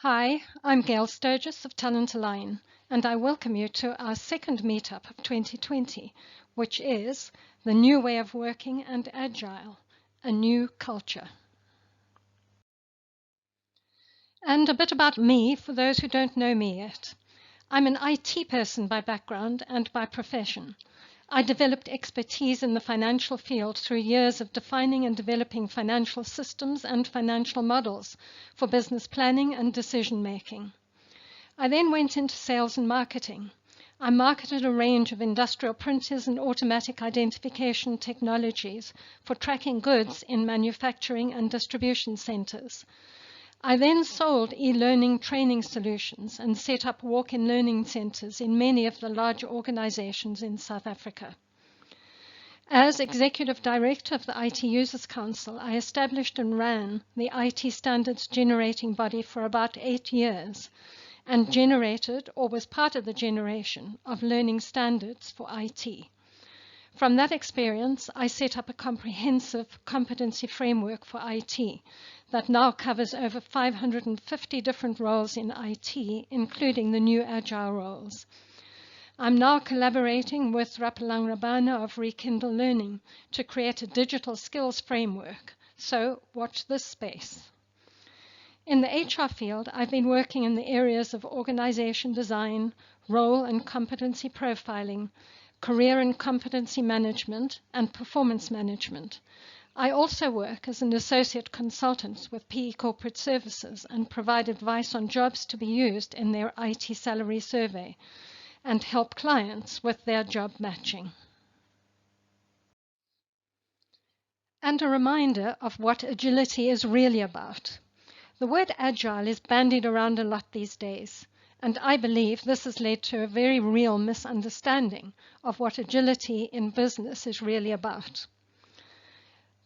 Hi, I'm Gayle of TalentAlign, and I welcome you to our second meetup of 2020, which is the new way of working and agile, a new culture. And a bit about me for those who don't know me yet. I'm an IT person by background and by profession. I developed expertise in the financial field through years of defining and developing financial systems and financial models for business planning and decision making. I then went into sales and marketing. I marketed a range of industrial printers and automatic identification technologies for tracking goods in manufacturing and distribution centers. I then sold e-learning training solutions and set up walk-in learning centers in many of the large organizations in South Africa. As Executive Director of the IT Users Council, I established and ran the IT standards generating body for about 8 years and generated or was part of the generation of learning standards for IT. From that experience, I set up a comprehensive competency framework for IT that now covers over 550 different roles in IT, including the new Agile roles. I'm now collaborating with Rapalang Rabana of Rekindle Learning to create a digital skills framework, so watch this space. In the HR field, I've been working in the areas of organization design, role and competency profiling, career and competency management, and performance management. I also work as an associate consultant with PE Corporate Services and provide advice on jobs to be used in their IT salary survey and help clients with their job matching. And a reminder of what agility is really about. The word agile is bandied around a lot these days, and I believe this has led to a very real misunderstanding of what agility in business is really about.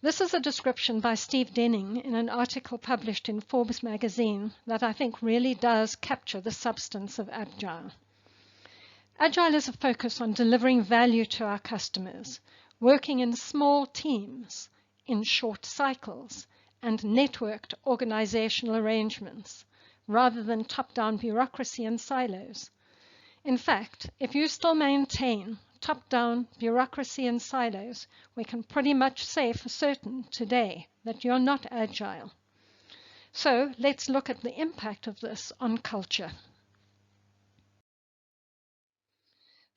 This is a description by Steve Denning in an article published in Forbes magazine that I think really does capture the substance of Agile. Agile is a focus on delivering value to our customers, working in small teams, in short cycles, and networked organizational arrangements, rather than top-down bureaucracy and silos. In fact, if you still maintain top-down bureaucracy and silos, we can pretty much say for certain today that you're not agile. So let's look at the impact of this on culture.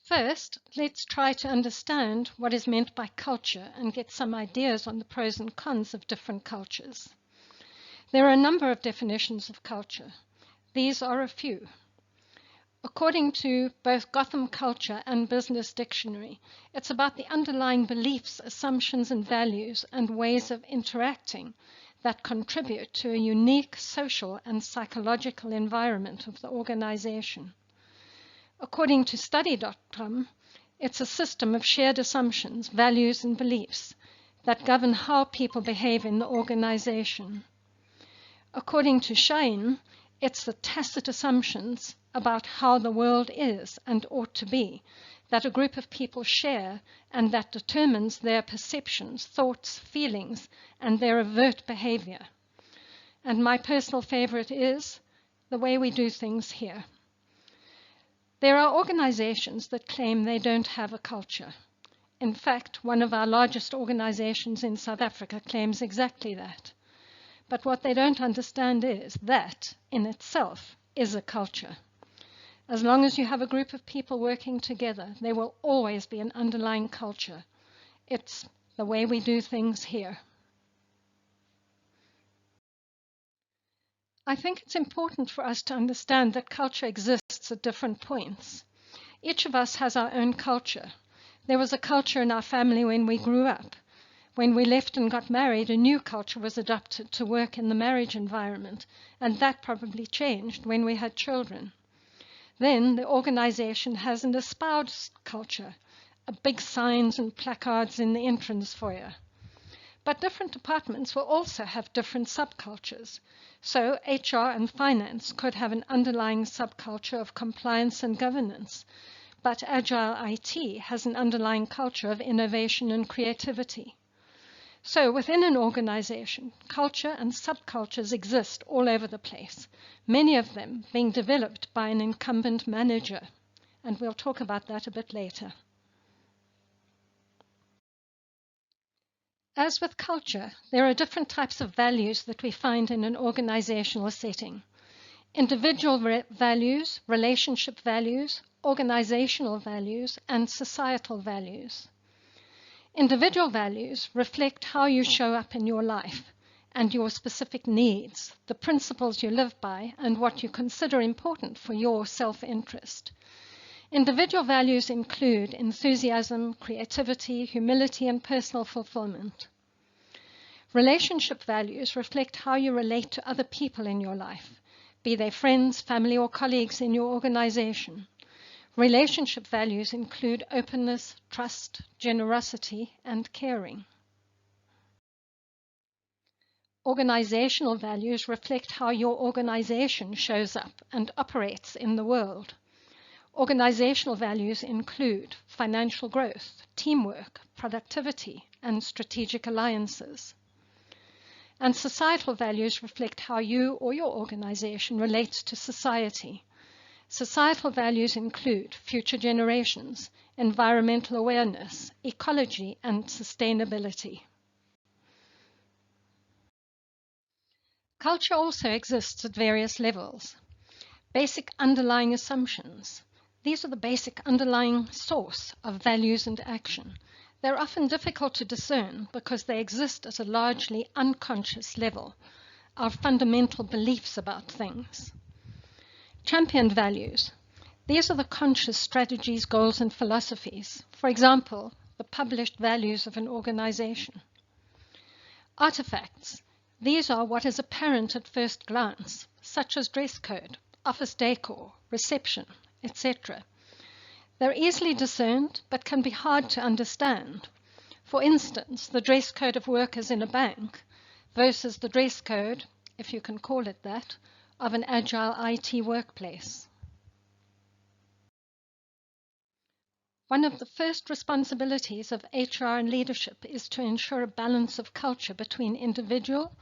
First, let's try to understand what is meant by culture and get some ideas on the pros and cons of different cultures. There are a number of definitions of culture. These are a few. According to both Gotham Culture and Business Dictionary, it's about the underlying beliefs, assumptions, and values and ways of interacting that contribute to a unique social and psychological environment of the organization. According to study.com, it's a system of shared assumptions, values, and beliefs that govern how people behave in the organization. According to Shine, it's the tacit assumptions about how the world is and ought to be that a group of people share and that determines their perceptions, thoughts, feelings, and their overt behavior. And my personal favorite is the way we do things here. There are organizations that claim they don't have a culture. In fact, one of our largest organizations in South Africa claims exactly that. But what they don't understand is that, in itself, is a culture. As long as you have a group of people working together, there will always be an underlying culture. It's the way we do things here. I think it's important for us to understand that culture exists at different points. Each of us has our own culture. There was a culture in our family when we grew up. When we left and got married, a new culture was adopted to work in the marriage environment, and that probably changed when we had children. Then the organization has an espoused culture, big signs and placards in the entrance foyer. But different departments will also have different subcultures. So HR and finance could have an underlying subculture of compliance and governance, but Agile IT has an underlying culture of innovation and creativity. So within an organization, culture and subcultures exist all over the place, many of them being developed by an incumbent manager. And we'll talk about that a bit later. As with culture, there are different types of values that we find in an organizational setting. Individual values, relationship values, organizational values, and societal values. Individual values reflect how you show up in your life and your specific needs, the principles you live by, and what you consider important for your self-interest. Individual values include enthusiasm, creativity, humility, and personal fulfillment. Relationship values reflect how you relate to other people in your life, be they friends, family, or colleagues in your organization. Relationship values include openness, trust, generosity, and caring. Organizational values reflect how your organization shows up and operates in the world. Organizational values include financial growth, teamwork, productivity, and strategic alliances. And societal values reflect how you or your organization relates to society. Societal values include future generations, environmental awareness, ecology, and sustainability. Culture also exists at various levels. Basic underlying assumptions. These are the basic underlying source of values and action. They're often difficult to discern because they exist at a largely unconscious level, our fundamental beliefs about things. Championed values. These are the conscious strategies, goals, and philosophies. For example, the published values of an organization. Artifacts. These are what is apparent at first glance, such as dress code, office decor, reception, etc. They're easily discerned, but can be hard to understand. For instance, the dress code of workers in a bank versus the dress code, if you can call it that, of an agile IT workplace. One of the first responsibilities of HR and leadership is to ensure a balance of culture between individual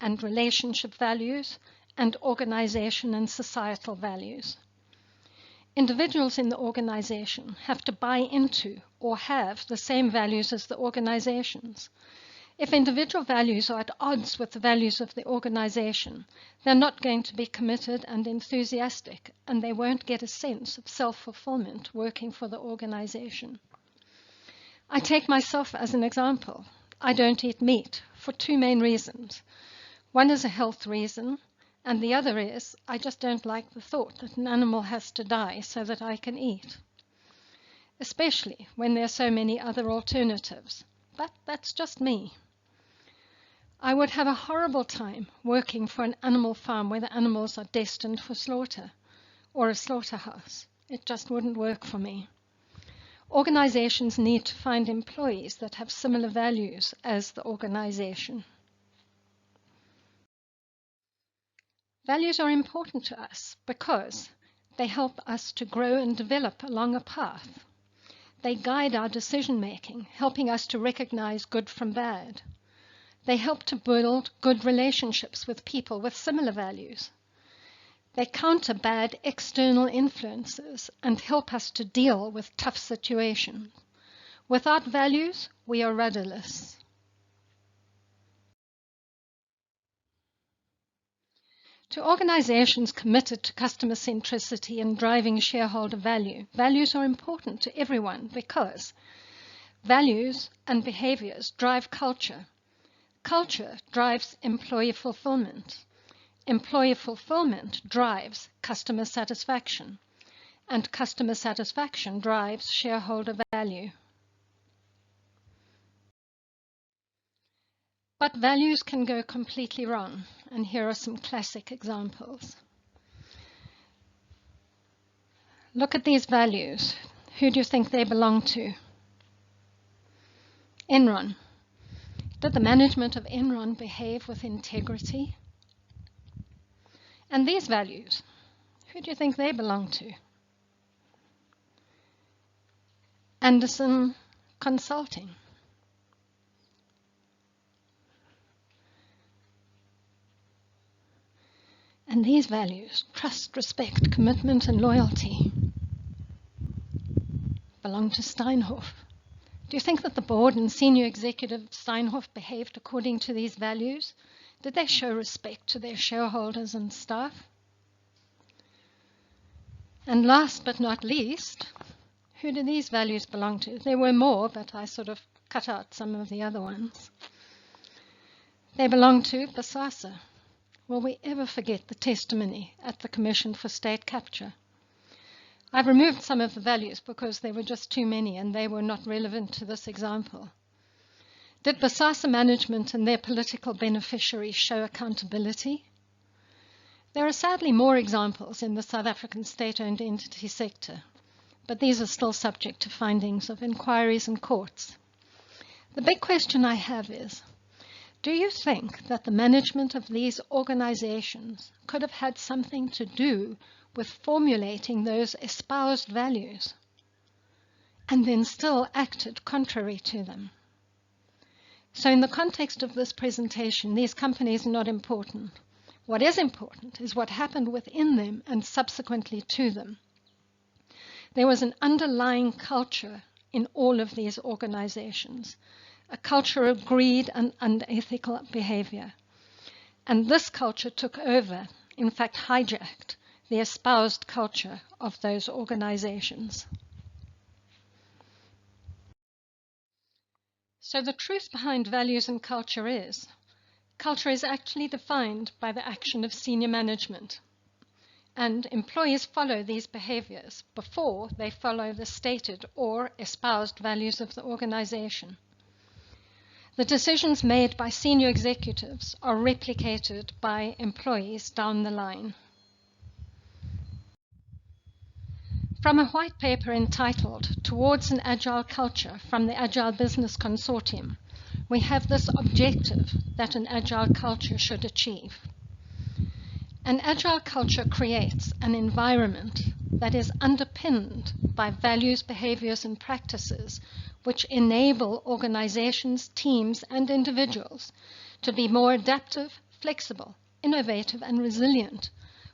and relationship values and organization and societal values. Individuals in the organization have to buy into or have the same values as the organizations. If individual values are at odds with the values of the organization, they're not going to be committed and enthusiastic, and they won't get a sense of self-fulfillment working for the organization. I take myself as an example. I don't eat meat for two main reasons. One is a health reason, and the other is I just don't like the thought that an animal has to die so that I can eat, especially when there are so many other alternatives. But that's just me. I would have a horrible time working for an animal farm where the animals are destined for slaughter, or a slaughterhouse. It just wouldn't work for me. Organizations need to find employees that have similar values as the organization. Values are important to us because they help us to grow and develop along a path. They guide our decision-making, helping us to recognize good from bad. They help to build good relationships with people with similar values. They counter bad external influences and help us to deal with tough situations. Without values, we are rudderless. To organizations committed to customer centricity and driving shareholder value, values are important to everyone because values and behaviors drive culture. Culture drives employee fulfillment. Employee fulfillment drives customer satisfaction, and customer satisfaction drives shareholder value. But values can go completely wrong, and here are some classic examples. Look at these values. Who do you think they belong to? Enron. Did the management of Enron behave with integrity? And these values, who do you think they belong to? Anderson Consulting. And these values, trust, respect, commitment, and loyalty, belong to Steinhoff. Do you think that the board and senior executive Steinhoff behaved according to these values? Did they show respect to their shareholders and staff? And last but not least, who do these values belong to? There were more, but I sort of cut out some of the other ones. They belong to Bosasa. Will we ever forget the testimony at the Commission for State Capture? I've removed some of the values because there were just too many and they were not relevant to this example. Did Bosasa management and their political beneficiaries show accountability? There are sadly more examples in the South African state-owned entity sector, but these are still subject to findings of inquiries and courts. The big question I have is, do you think that the management of these organizations could have had something to do with formulating those espoused values and then still acted contrary to them? So in the context of this presentation, these companies are not important. What is important is what happened within them and subsequently to them. There was an underlying culture in all of these organizations, a culture of greed and unethical behavior. And this culture took over, in fact hijacked, the espoused culture of those organizations. So the truth behind values and culture is actually defined by the action of senior management. And employees follow these behaviors before they follow the stated or espoused values of the organization. The decisions made by senior executives are replicated by employees down the line. From a white paper entitled Towards an Agile Culture from the Agile Business Consortium, we have this objective that an agile culture should achieve. An agile culture creates an environment that is underpinned by values, behaviors, and practices which enable organizations, teams, and individuals to be more adaptive, flexible, innovative, and resilient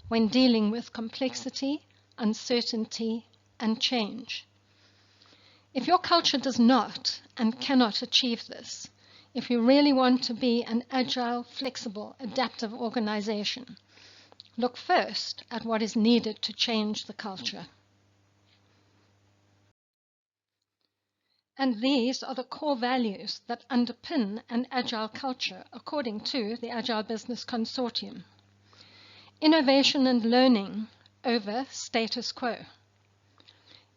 when dealing with complexity, uncertainty, and change. If your culture does not and cannot achieve this, if you really want to be an agile, flexible, adaptive organization, look first at what is needed to change the culture. And these are the core values that underpin an agile culture according to the Agile Business Consortium. Innovation and learning over status quo.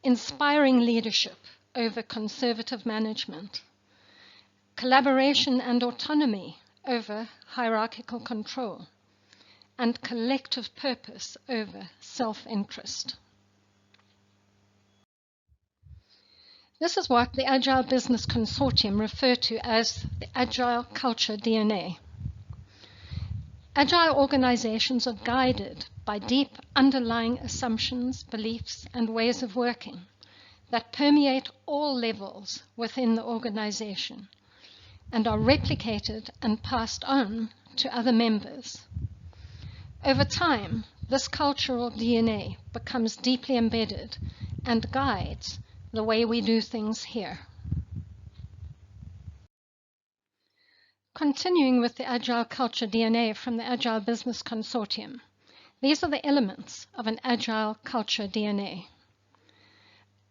Inspiring leadership over conservative management. Collaboration and autonomy over hierarchical control. And collective purpose over self-interest. This is what the Agile Business Consortium refer to as the Agile Culture DNA. Agile organizations are guided by deep underlying assumptions, beliefs, and ways of working that permeate all levels within the organization and are replicated and passed on to other members. Over time, this cultural DNA becomes deeply embedded and guides the way we do things here. Continuing with the Agile Culture DNA from the Agile Business Consortium, these are the elements of an Agile Culture DNA.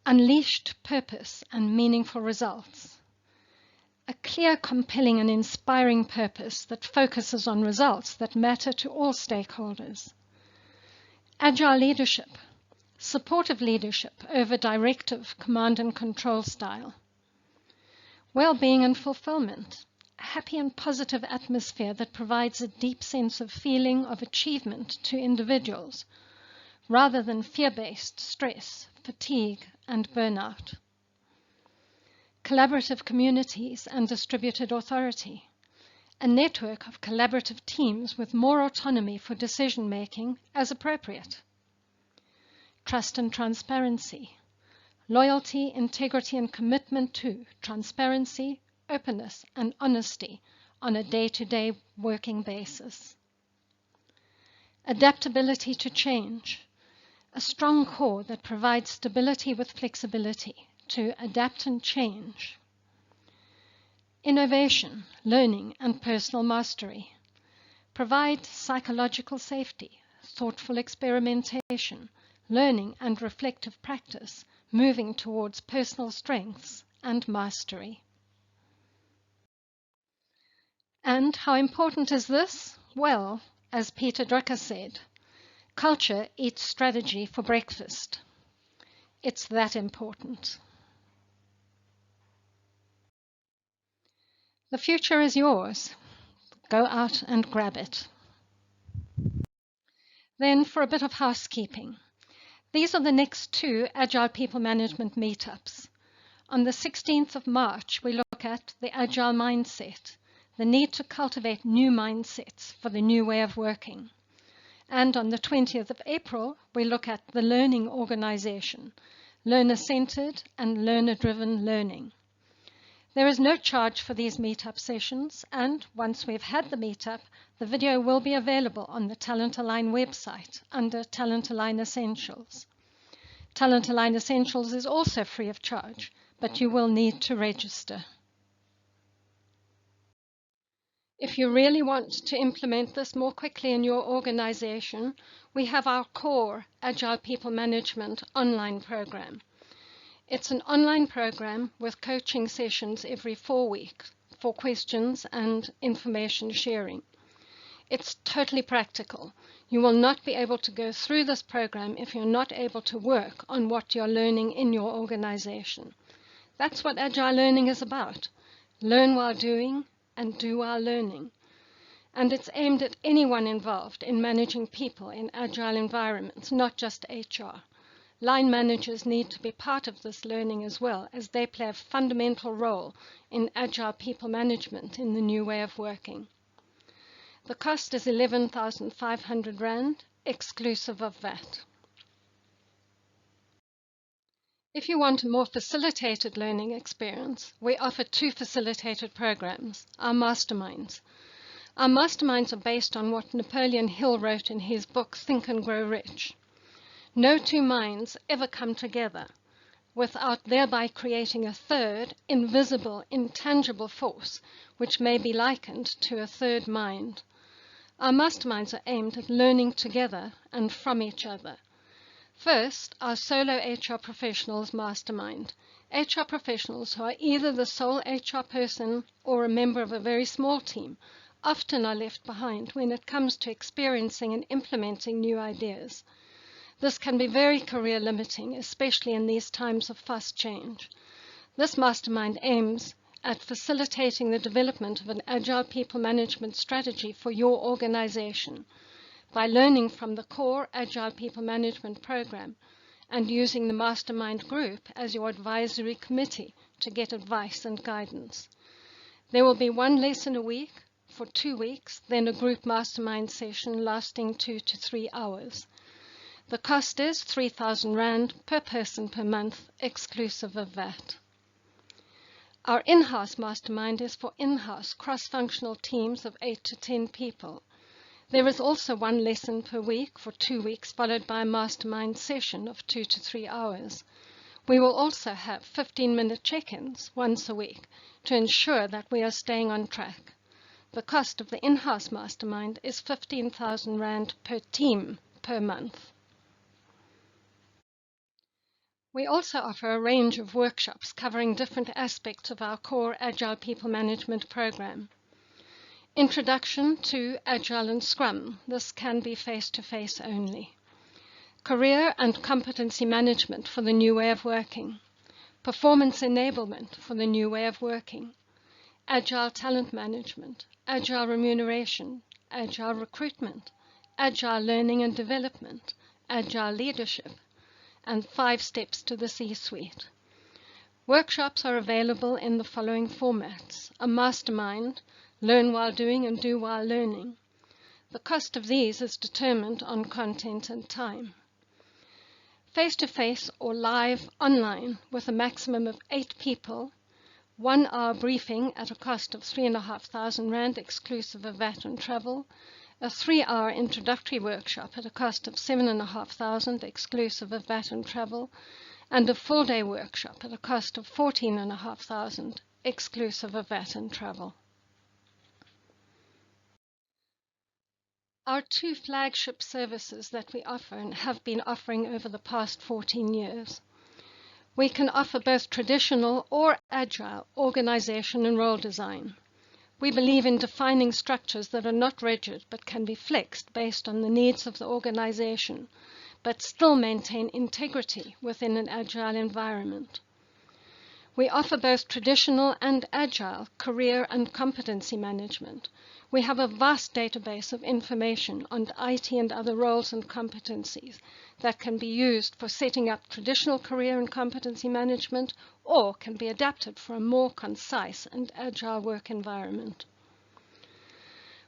Unleashed purpose and meaningful results. A clear, compelling, and inspiring purpose that focuses on results that matter to all stakeholders. Agile leadership. Supportive leadership over directive command and control style. Well-being and fulfillment. A happy and positive atmosphere that provides a deep sense of feeling of achievement to individuals, rather than fear-based stress, fatigue, and burnout. Collaborative communities and distributed authority. A network of collaborative teams with more autonomy for decision-making as appropriate. Trust and transparency. Loyalty, integrity, and commitment to transparency, openness, and honesty on a day-to-day working basis. Adaptability to change. A strong core that provides stability with flexibility to adapt and change. Innovation, learning, and personal mastery. Provide psychological safety, thoughtful experimentation, learning and reflective practice, moving towards personal strengths and mastery. And how important is this? Well, as Peter Drucker said, culture eats strategy for breakfast. It's that important. The future is yours. Go out and grab it. Then for a bit of housekeeping. These are the next two Agile People Management meetups. On the 16th of March, we look at the Agile mindset, the need to cultivate new mindsets for the new way of working. And on the 20th of April, we look at the learning organization, learner-centered and learner-driven learning. There is no charge for these meetup sessions, and once we've had the meetup, the video will be available on the TalentAlign website under TalentAlign Essentials. TalentAlign Essentials is also free of charge, but you will need to register. If you really want to implement this more quickly in your organization, we have our core Agile People Management online program. It's an online program with coaching sessions every 4 weeks for questions and information sharing. It's totally practical. You will not be able to go through this program if you're not able to work on what you're learning in your organization. That's what Agile learning is about. Learn while doing and do while learning. And it's aimed at anyone involved in managing people in Agile environments, not just HR. Line managers need to be part of this learning as well, as they play a fundamental role in Agile people management in the new way of working. The cost is 11,500 Rand, exclusive of VAT. If you want a more facilitated learning experience, we offer two facilitated programs, our Masterminds. Our Masterminds are based on what Napoleon Hill wrote in his book, Think and Grow Rich. No two minds ever come together without thereby creating a third, invisible, intangible force, which may be likened to a third mind. Our masterminds are aimed at learning together and from each other. First, our solo HR professionals mastermind. HR professionals who are either the sole HR person or a member of a very small team often are left behind when it comes to experiencing and implementing new ideas. This can be very career limiting, especially in these times of fast change. This mastermind aims at facilitating the development of an Agile people management strategy for your organization by learning from the core Agile people management program and using the mastermind group as your advisory committee to get advice and guidance. There will be one lesson a week for 2 weeks, then a group mastermind session lasting 2 to 3 hours. The cost is 3,000 Rand per person per month, exclusive of VAT. Our in-house mastermind is for in-house cross-functional teams of 8 to 10 people. There is also one lesson per week for 2 weeks, followed by a mastermind session of 2 to 3 hours. We will also have 15-minute check-ins once a week to ensure that we are staying on track. The cost of the in-house mastermind is 15,000 Rand per team per month. We also offer a range of workshops covering different aspects of our core Agile People Management program. Introduction to Agile and Scrum. This can be face-to-face only. Career and competency management for the new way of working. Performance enablement for the new way of working. Agile talent management. Agile remuneration. Agile recruitment. Agile learning and development. Agile leadership. And 5 steps to the C-suite. Workshops are available in the following formats: a mastermind, learn while doing and do while learning. The cost of these is determined on content and time. Face-to-face or live online with a maximum of 8 people, 1 hour briefing at a cost of 3,500 Rand exclusive of VAT and travel, a 3-hour introductory workshop at a cost of $7,500 exclusive of VAT and travel, and a full-day workshop at a cost of $14,500 exclusive of VAT and travel. Our 2 flagship services that we offer and have been offering over the past 14 years. We can offer both traditional or agile organization and role design. We believe in defining structures that are not rigid but can be flexed based on the needs of the organization, but still maintain integrity within an agile environment. We offer both traditional and agile career and competency management. We have a vast database of information on IT and other roles and competencies that can be used for setting up traditional career and competency management, or can be adapted for a more concise and agile work environment.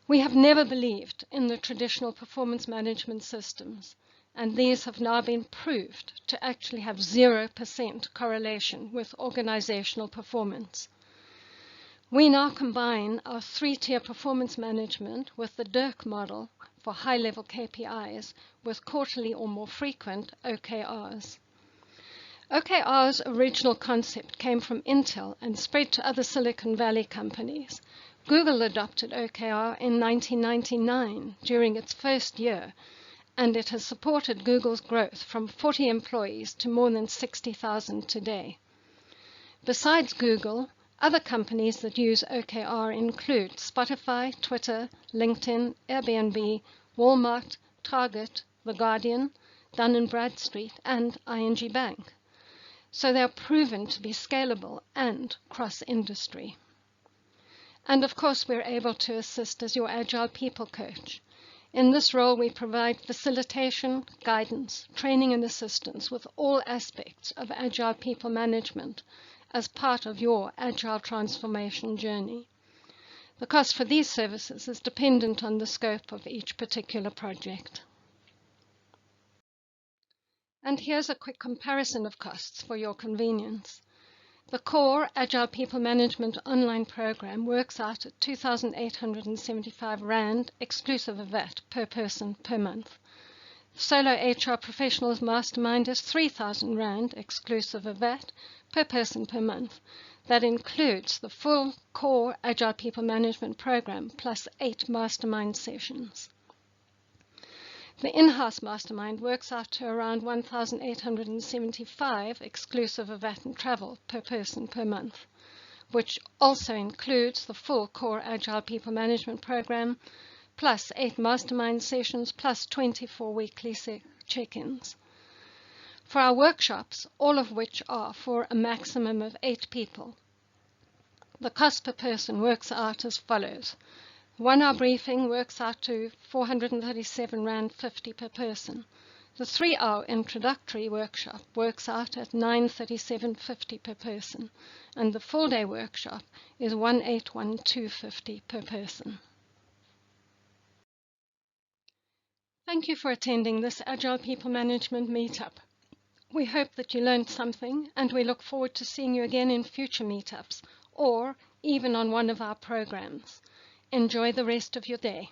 We have never believed in the traditional performance management systems, and these have now been proved to actually have 0% correlation with organizational performance. We now combine our 3-tier performance management with the DIRC model for high-level KPIs with quarterly or more frequent OKRs. OKR's original concept came from Intel and spread to other Silicon Valley companies. Google adopted OKR in 1999 during its first year, and it has supported Google's growth from 40 employees to more than 60,000 today. Besides Google, other companies that use OKR include Spotify, Twitter, LinkedIn, Airbnb, Walmart, Target, The Guardian, Dun & Bradstreet, and ING Bank. So they are proven to be scalable and cross-industry. And of course, we're able to assist as your Agile People Coach. In this role, we provide facilitation, guidance, training and assistance with all aspects of Agile people management as part of your Agile transformation journey. The cost for these services is dependent on the scope of each particular project. And here's a quick comparison of costs for your convenience. The core Agile People Management online program works out at 2,875 Rand exclusive of VAT per person per month. Solo HR Professionals Mastermind is 3,000 Rand exclusive of VAT per person per month. That includes the full core Agile People Management program plus 8 mastermind sessions. The in-house mastermind works out to around 1,875 exclusive of VAT and travel per person per month, which also includes the full core Agile People Management program, plus 8 mastermind sessions, plus 24 weekly check-ins. For our workshops, all of which are for a maximum of 8 people, the cost per person works out as follows. 1-hour briefing works out to 437 Rand 50 per person. The 3-hour introductory workshop works out at 937.50 per person, and the full-day workshop is 1812.50 per person. Thank you for attending this Agile People Management Meetup. We hope that you learned something, and we look forward to seeing you again in future meetups, or even on one of our programs. Enjoy the rest of your day.